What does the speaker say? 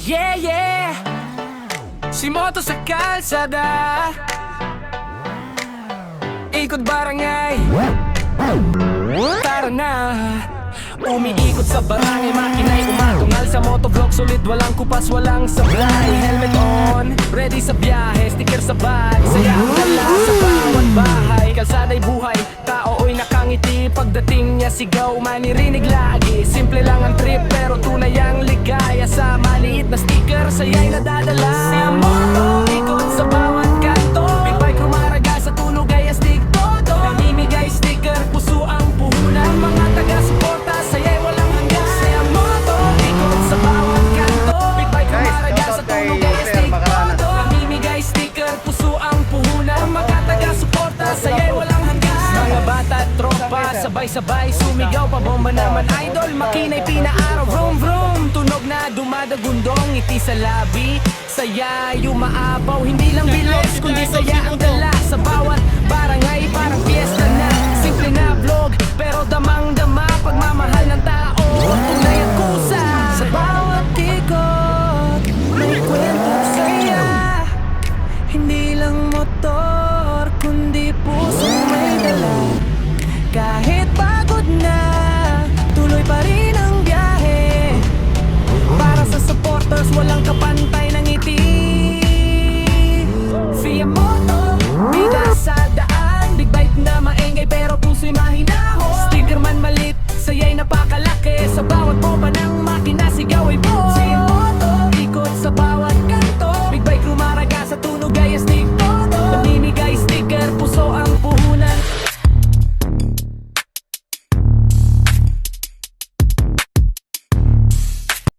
Yeah, yeah. Si Moto sa kalsada, ikot barangay. Tara na. Umiikot sa barangay, makina'y umatungal sa motovlog. Sulit, walang kupas, walang sablay. Helmet on, ready sa biyahe, sticker sa bag. Saya ang dala sa bawat bahay. Kalsada'y buhay, tao'y nakangiti. Pagdating niya sigaw, manirinig lagi. Simple lang ang trip, pero tunay ang ligaya. Sa maliit na sticker, saya'y nadadala. Si Moto, ikot sa bawat kanto. Big bike rumaraga sa tunog ay astig todo. Namimigay sticker, puso ang puhunan. Mga taga-suporta, saya'y walang hanggan. Si Moto, ikot sa bawat kanto. Big bike rumaraga sa tunog ay astig todo. Namimigay sticker, puso ang puhunan. Mga taga-suporta, saya'y walang hanggan. Mga bata at tropa, sabay-sabay sumigaw. Pabomba naman idol, makina'y pinaaraw. Vroom vroom, tunog na dumadagundong. Ngiti sa labi, saya umaapaw. Hindi lang bilis, kundi saya ang dala. Sa bawat barangay, parang fiesta na. Simple na vlog, pero damang-dama. Pagmamahal ng tao,